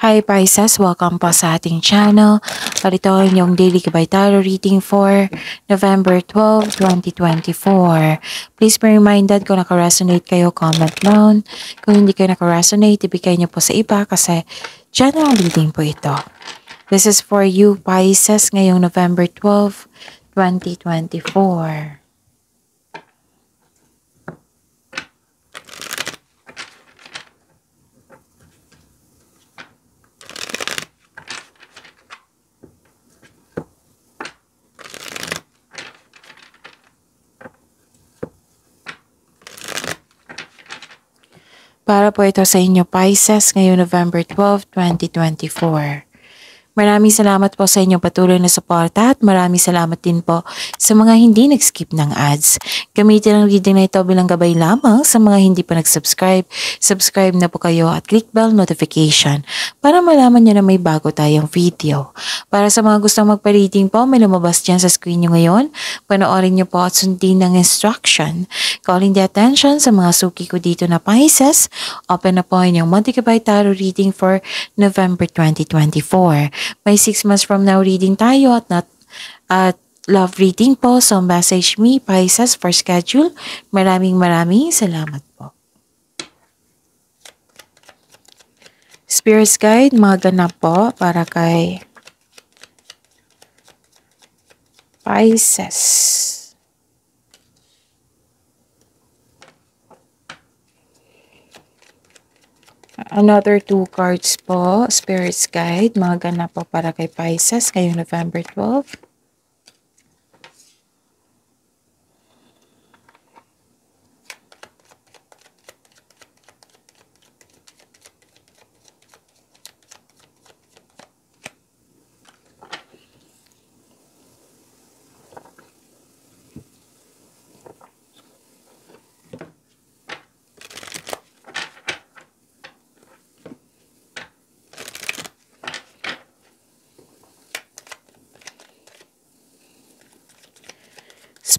Hi Pisces! Welcome po sa ating channel. Ito ang inyong daily Gabay Tarot reading for November 12, 2024. Please be reminded kung naka-resonate kayo, comment down. Kung hindi kayo naka-resonate, ibigay niyo po sa iba kasi general reading po ito. This is for you Pisces ngayong November 12, 2024. Para po ito sa inyo Pisces ngayong November 12, 2024. Maraming salamat po sa inyong patuloy na suporta at maraming salamat din po sa mga hindi nag-skip ng ads. Gamitin ang reading na ito bilang gabay lamang sa mga hindi pa nag-subscribe. Subscribe na po kayo at click bell notification para malaman nyo na may bago tayong video. Para sa mga gustong magpa-reading po, may lumabas dyan sa screen nyo ngayon. Panoorin nyo po at sundin ng instruction. Calling the attention sa mga suki ko dito na Pisces. Open na po inyong Monthly Gabay Tarot reading for November 2024. May 6 months from now reading tayo at love reading po. So message me Pisces for schedule. Maraming salamat po. Spirits guide, mga ganap po para kay Pisces. Another 2 cards po, Spirits Guide, mga ganap po para kay Pisces ngayong November 12.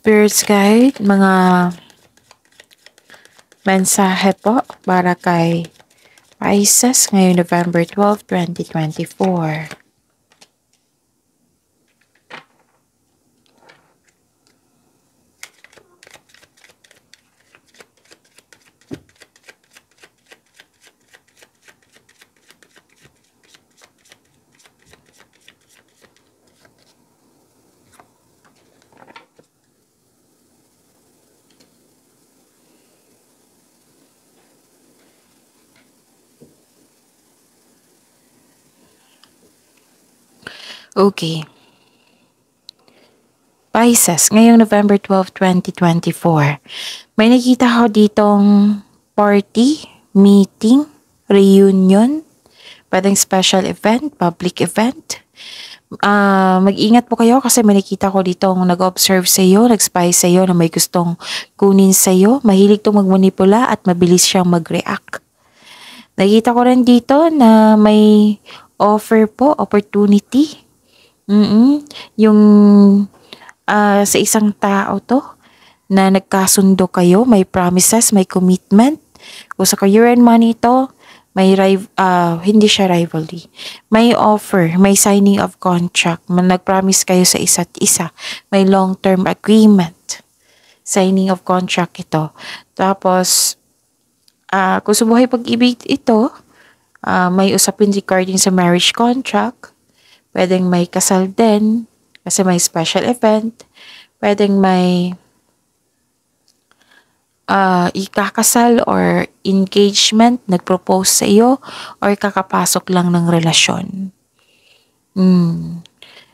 Spirits Guide, mga mensahe po para kay Pisces ngayong November 12, 2024. Okay. Pisces, ngayong November 12, 2024. May nakita ko ditong party, meeting, reunion, pwedeng special event, public event. Mag-ingat po kayo kasi may nakita ko ditong nag-observe sa iyo, nag-spy sa iyo na may gustong kunin sa iyo. Mahilig itong magmanipula at mabilis siyang mag-react. Nakita ko rin dito na may offer po, opportunity. Yung sa isang tao to na nagkasundo kayo, may promises, may commitment. Kung sa career and money ito, may hindi siya rivalry. May offer, may signing of contract. Nag-promise kayo sa isa't isa. May long-term agreement. Signing of contract ito. Tapos, kung sa buhay pag-ibig ito, may usapin regarding sa marriage contract. Pwedeng may kasal din, kasi may special event. Pwedeng may ikakasal or engagement, nag-propose sa iyo, or kakapasok lang ng relasyon.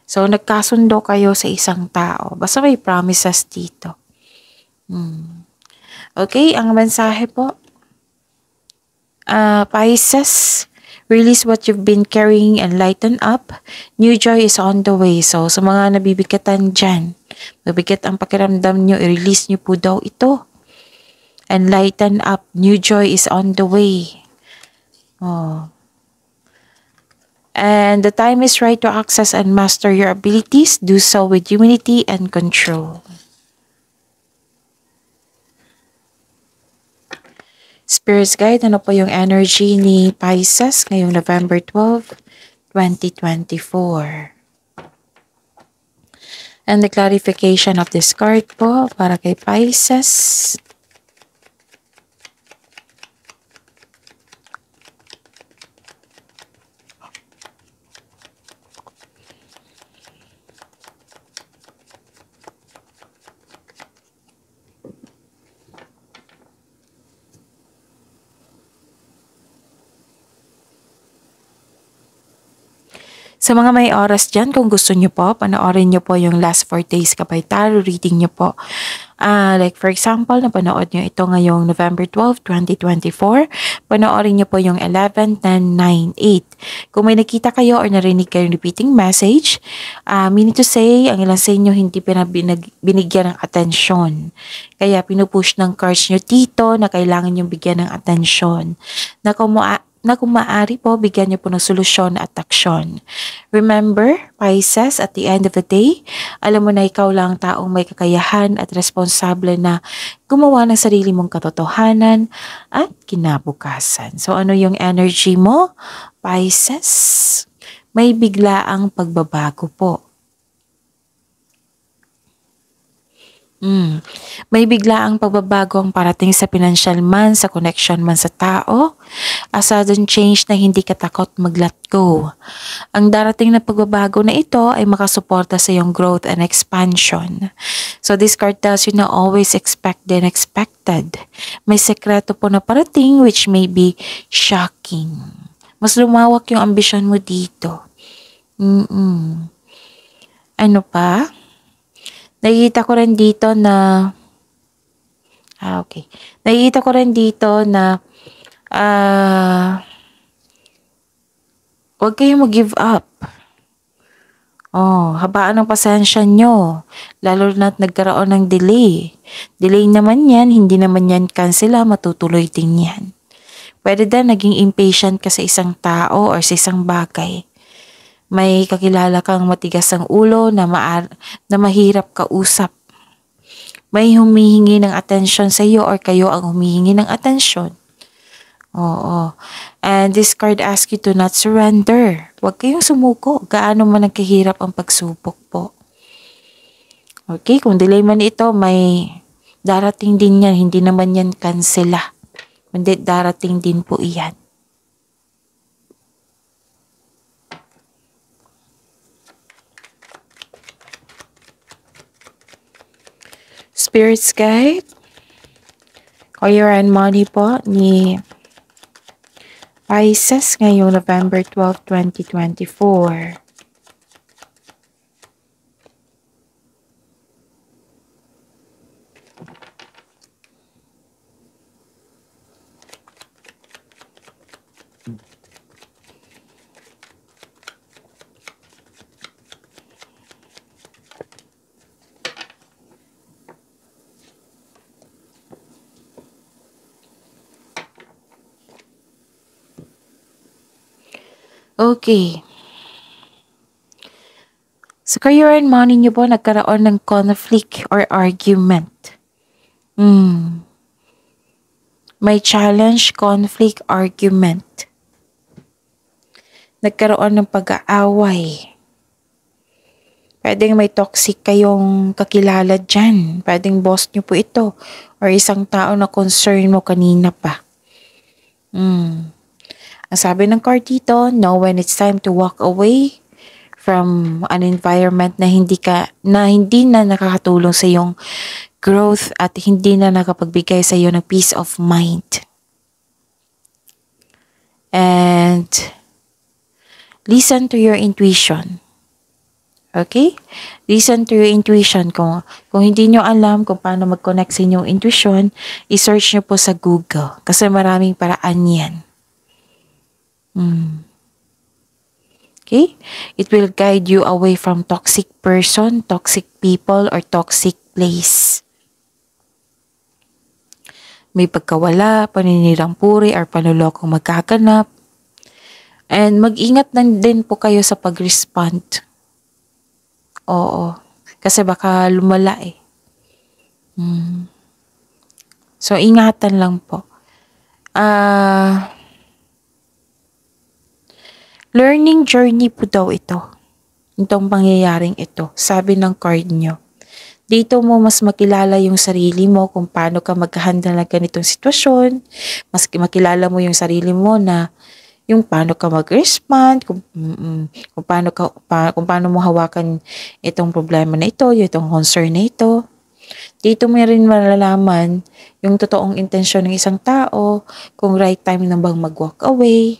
So, nagkasundo kayo sa isang tao. Basta may promises dito. Okay, ang mensahe po. Pisces, release what you've been carrying and lighten up. New joy is on the way. So, sa mga nabibigatan dyan, mabigat ang pakiramdam nyo, i-release nyo po daw ito. And lighten up. New joy is on the way. And the time is right to access and master your abilities. Do so with humility and control. Spirits Guide, ano po yung energy ni Pisces ngayong November 12, 2024? And the clarification of this card po para kay Pisces. Sa mga may oras dyan, kung gusto nyo po, panoorin nyo po yung last 4 days Kapay Tarot reading nyo po. Like for example, napanood nyo ito ngayong November 12, 2024. Panoorin nyo po yung 11, 10, 9, 8. Kung may nakita kayo or narinig kayong repeating message, meaning to say, ang ilang sa inyo hindi binigyan ng atensyon. Kaya pinupush ng cards nyo dito na kailangan nyo bigyan ng atensyon. Na kung maaari po, bigyan niyo po ng solusyon at aksyon. Remember, Pisces, at the end of the day, alam mo na ikaw lang taong may kakayahan at responsable na gumawa ng sarili mong katotohanan at kinabukasan. So ano yung energy mo, Pisces? May biglaang pagbabago po. May biglaang pagbabago ang parating sa financial man, sa connection man sa tao. A sudden change na hindi ka takot mag-let go. Ang darating na pagbabago na ito ay makasuporta sa iyong growth and expansion. So this card tells you na always expect the unexpected. May sekreto po na parating which may be shocking. Mas lumawak yung ambisyon mo dito. Ano pa? Nakikita ko rin dito na Nakikita ko rin dito na huwag kayong mag-give up. Habaan ng pasensya nyo. Lalo na't nagkaroon ng delay. Delay naman yan, hindi naman yan cancela, matutuloy din yan. Pwede din naging impatient ka sa isang tao or sa isang bagay. May kakilala kang matigas ang ulo na mahirap kausap. May humihingi ng atensyon sa iyo or kayo ang humihingi ng atensyon. Oo. And this card asks you to not surrender. Huwag kayong sumuko. Gaano man nagkahirap ang pagsubok po. Okay, kung delay man ito, may darating din yan. Hindi naman yan kansela. Hindi, darating din po iyan. Spirits Guide, Career and Money po ni Pisces ngayong November 12, 2024. Okay. Sa career and money niyo po, nagkaroon ng conflict or argument. May challenge, conflict, argument. Nagkaroon ng pag-aaway. Pwedeng may toxic kayong kakilala dyan. Pwedeng boss niyo po ito. Or isang tao na concern mo kanina pa. Ang sabi ng card dito, know when it's time to walk away from an environment na hindi na nakakatulong sa iyong growth at hindi na nakapagbigay sa iyo ng peace of mind. And listen to your intuition. Okay? Listen to your intuition. Kung hindi nyo alam kung paano mag-connect sa inyong intuition, i-search nyo po sa Google kasi maraming paraan yan. Okay? It will guide you away from toxic person, toxic people, or toxic place. May pagkawala, paninirang puri, or panulokong magkaganap. And mag-ingat din po kayo sa pag-respond. Oo. Kasi baka lumala eh. So, ingatan lang po. Ah, learning journey po daw ito. Itong pangyayaring ito, sabi ng card nyo. Dito mo mas makilala yung sarili mo kung paano ka mag-handle ng ganitong sitwasyon. Mas makilala mo yung sarili mo na yung paano ka mag-respond, kung paano mo hawakan itong problema na ito, itong concern na ito. Dito mo rin malalaman yung totoong intensyon ng isang tao, kung right time na bang mag-walk away.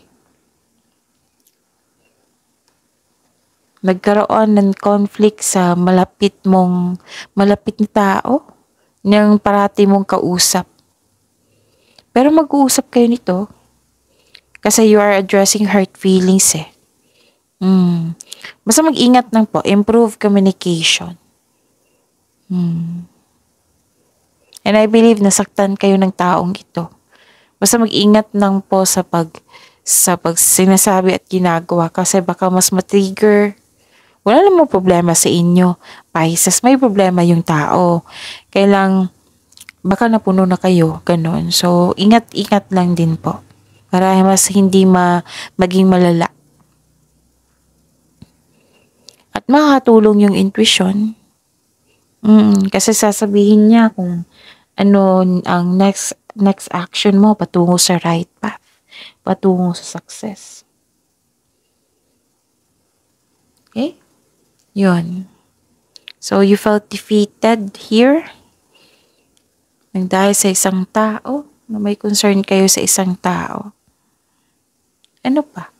Nagkaroon ng conflict sa malapit na tao, ng parati mong kausap. Pero mag-uusap kayo nito kasi you are addressing hurt feelings eh. Basta mag-ingat lang po, improve communication. And I believe nasaktan kayo ng taong ito. Basta mag-ingat lang po sa pag sinasabi at ginagawa kasi baka mas matrigger. Wala namang problema sa inyo. Pisces, may problema yung tao. Kailang baka napuno na kayo, ganun. So, ingat-ingat lang din po. Para mas hindi maging malala. At makakatulong yung intuition. Kasi sasabihin niya kung ano ang next action mo patungo sa right path. Patungo sa success. Okay? Yun. So, you felt defeated here. Nang dahil sa isang tao, na may concern kayo sa isang tao. Ano pa?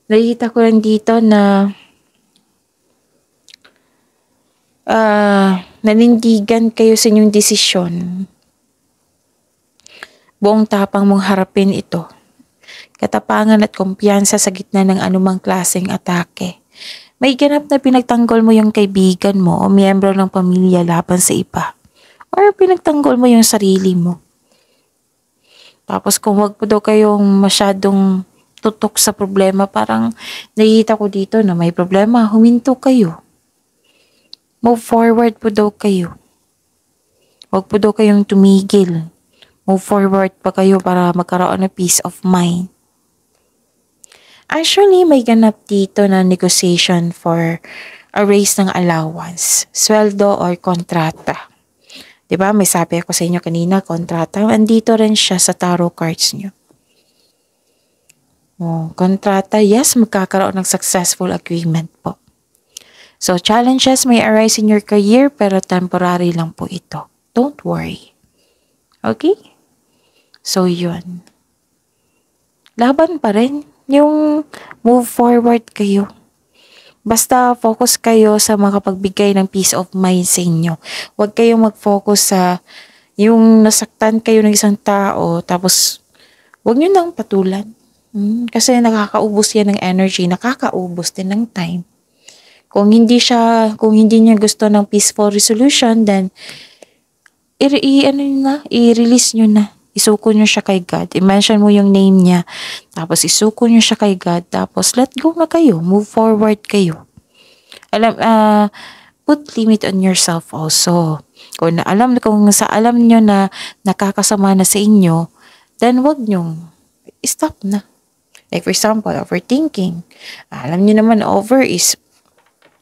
Nakikita ko lang dito na nanindigan kayo sa inyong desisyon. Buong tapang mong harapin ito. Katapangan at kumpiyansa sa gitna ng anumang klaseng atake. May ganap na pinagtanggol mo yung kaibigan mo o miyembro ng pamilya laban sa iba. Or pinagtanggol mo yung sarili mo. Tapos kung wag po daw kayong masyadong tutok sa problema, parang nakikita ko dito na may problema, huminto kayo. Move forward po daw kayo. Wag po daw kayong tumigil. Move forward pa kayo para magkaroon ng peace of mind. Actually, may ganap dito na negotiation for a raise ng allowance, sweldo or kontrata. Diba? May sabi ako sa inyo kanina, kontrata. Andito rin siya sa tarot cards nyo. Kontrata, yes, magkakaroon ng successful agreement po. So, challenges may arise in your career pero temporary lang po ito. Don't worry. Okay? So, yun. Laban pa rin. Yung move forward kayo. Basta focus kayo sa makapagbigay ng peace of mind sa inyo. Huwag kayong mag-focus sa yung nasaktan kayo ng isang tao tapos huwag nyo nang patulan. Kasi nakakaubos yan ng energy, nakakaubos din ng time. Kung hindi niya gusto ng peaceful resolution, then i-release nyo na. Isuko nyo siya kay God. I-mention mo yung name niya. Tapos isuko nyo siya kay God. Tapos let go na kayo. Move forward kayo. Put limit on yourself also. Kung alam nyo na nakakasama na sa inyo, then wag nyong stop na. Like for example, overthinking. Alam nyo naman over is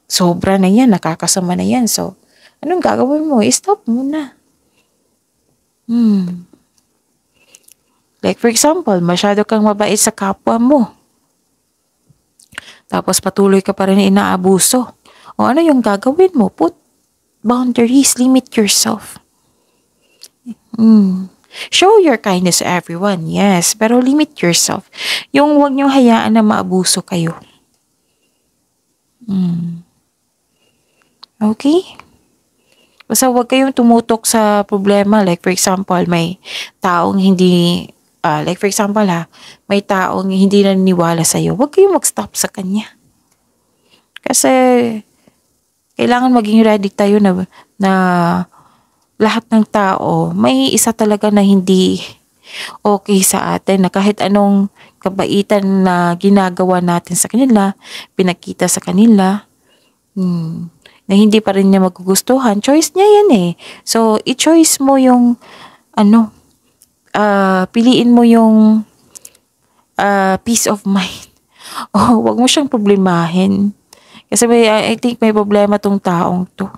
sobra na yan. Nakakasama na yan. So, anong gagawin mo? Stop muna. Like for example, masyado kang mabait sa kapwa mo. Tapos patuloy ka pa rin inaabuso. O ano yung gagawin mo? Put boundaries, limit yourself. Show your kindness to everyone, yes, pero limit yourself. Yung huwag niyong hayaan na maabuso kayo. Okay? Basta huwag kayong tumutok sa problema. Like for example, may taong hindi may taong hindi naniniwala sa'yo, huwag kayong mag-stop sa kanya. Kasi, kailangan maging ready tayo na lahat ng tao, may isa talaga na hindi okay sa atin, na kahit anong kabaitan na ginagawa natin sa kanila, pinakita sa kanila, na hindi pa rin niya magugustuhan, choice niya yan eh. So, i-choice mo yung, piliin mo yung peace of mind. Oh, wag mo siyang problemahin. Kasi I think may problema tong taong to.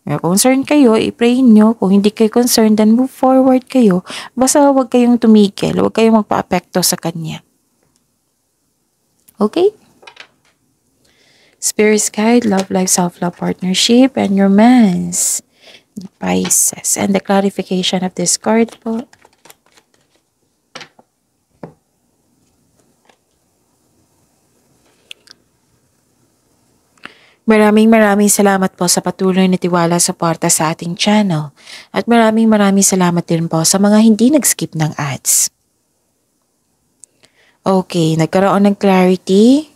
Kung concerned kayo, i-pray nyo. Kung hindi kayo concerned, then move forward kayo. Basta wag kayong tumigil. Wag kayong magpa-apekto sa kanya. Okay? Spirit's Guide, Love Life, Self-Love Partnership, and Romance. Pisces. And the clarification of this card po. Maraming salamat po sa patuloy na tiwala sa suporta sa ating channel. At maraming salamat din po sa mga hindi nag-skip ng ads. Okay, nagkaroon ng clarity,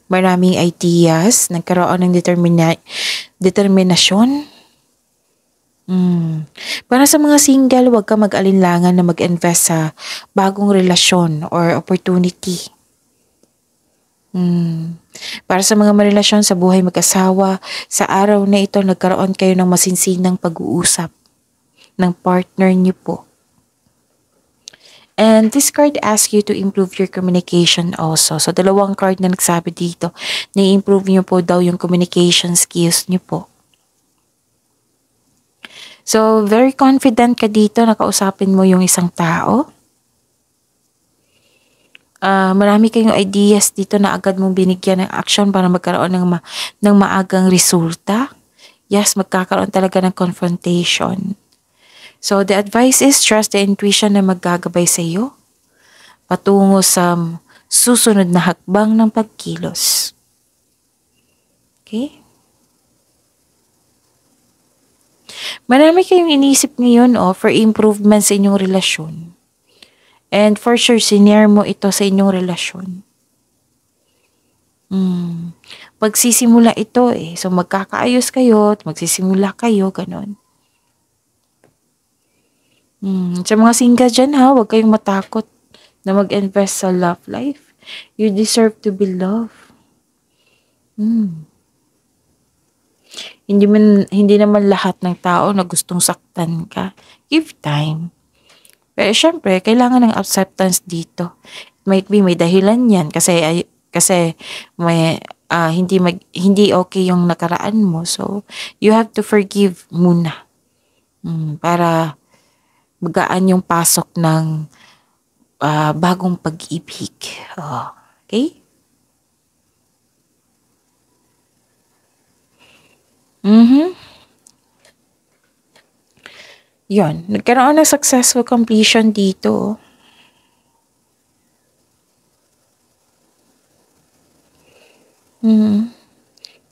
maraming ideas, nagkaroon ng determinasyon. Para sa mga single, huwag ka mag-alinlangan na mag-invest sa bagong relasyon or opportunity. Para sa mga marelasyon sa buhay mag-asawa, sa araw na ito nagkaroon kayo ng masinsinang pag-uusap ng partner niyo po. And this card asks you to improve your communication also. So, dalawang card na nagsabi dito na i-improve niyo po daw yung communication skills niyo po. So, very confident ka dito na kausapin mo yung isang tao. Marami kayong ideas dito na agad mong binigyan ng action para magkaroon ng maagang resulta. Yes, magkakaroon talaga ng confrontation. So, the advice is trust the intuition na maggagabay sa iyo patungo sa susunod na hakbang ng pagkilos. Okay? Marami kayong inisip ngayon for improvement sa inyong relasyon. And for sure, sinare mo ito sa inyong relasyon. Pagsisimula ito So, magkakaayos kayo, magsisimula kayo, ganon. Sa mga single dyan huwag kayong matakot na mag-invest sa love life. You deserve to be loved. Hindi naman lahat ng tao na gustong saktan ka. Give time. Pero syempre, kailangan ng acceptance dito. It might be may dahilan yan kasi may hindi okay yung nakaraan mo. So, you have to forgive muna. Para magaan yung pasok ng bagong pag-ibig. Okay? Yon, nagkaroon ng successful completion dito.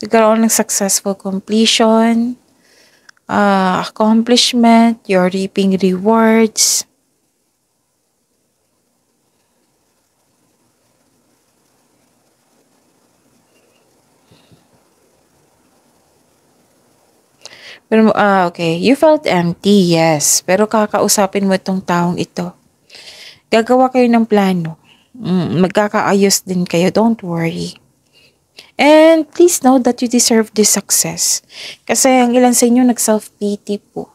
Nagkaroon ng successful completion, accomplishment, you're reaping rewards. Pero, okay. You felt empty, yes. Pero kakausapin mo itong taong ito. Gagawa kayo ng plano. Magkakaayos din kayo. Don't worry. And please know that you deserve this success. Kasi ang ilan sa inyo nag-self-pity po.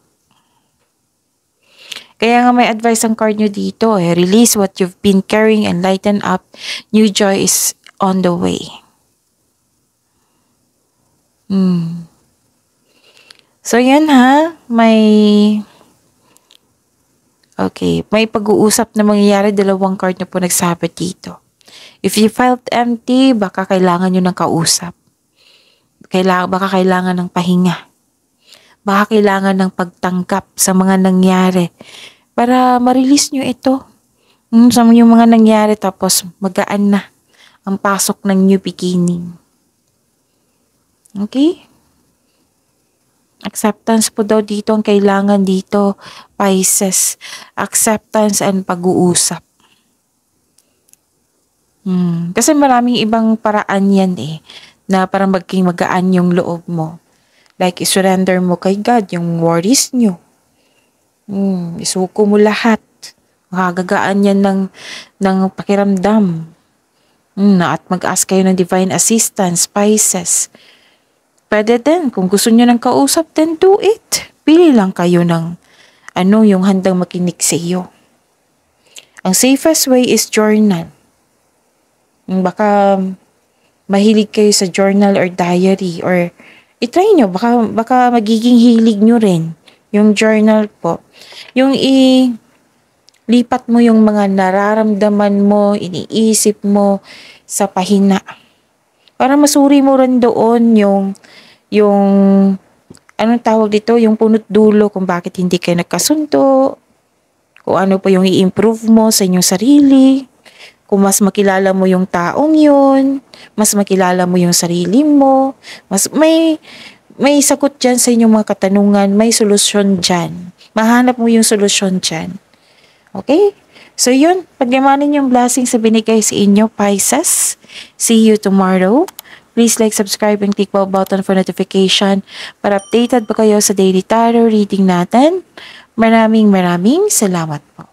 Kaya nga may advice ang card nyo dito. Release what you've been carrying and lighten up. New joy is on the way. So, yan may pag-uusap na mangyayari. Dalawang card na po nagsabi dito. If you felt empty, baka kailangan nyo ng kausap. Baka kailangan ng pahinga. Baka kailangan ng pagtanggap sa mga nangyari. Para ma-release nyo ito. Sa yung mga nangyari tapos magaan na ang pasok ng new beginning. Okay? Acceptance po daw dito ang kailangan dito, Pisces. Acceptance and pag-uusap. Kasi maraming ibang paraan yan na para maging magaan yung loob mo. Like, surrender mo kay God yung worries nyo. Isuko mo lahat. Makagagaan yan ng pakiramdam. At mag-ask kayo ng divine assistance, Pisces. Pwede din. Kung gusto nyo ng kausap, then do it. Pili lang kayo ng yung handang makinig sa iyo. Ang safest way is journal. Baka mahilig kayo sa journal or diary or itry nyo. Baka magiging hilig nyo rin yung journal po. Yung lipat mo yung mga nararamdaman mo, iniisip mo sa pahina. Para masuri mo rin doon yung anong tawag dito, yung punot dulo kung bakit hindi kayo nagkasundo, kung ano pa yung i-improve mo sa inyong sarili, kung mas makilala mo yung taong yun, mas makilala mo yung sarili mo, mas may sagot dyan sa inyong mga katanungan, may solusyon dyan. Mahanap mo yung solusyon dyan. Okay? So yun, pagyamanin yung blessings sa binigay sa inyo, Pisces. See you tomorrow. Please like, subscribe, and click bell button for notification para updated pa kayo sa daily tarot reading natin. Maraming salamat po.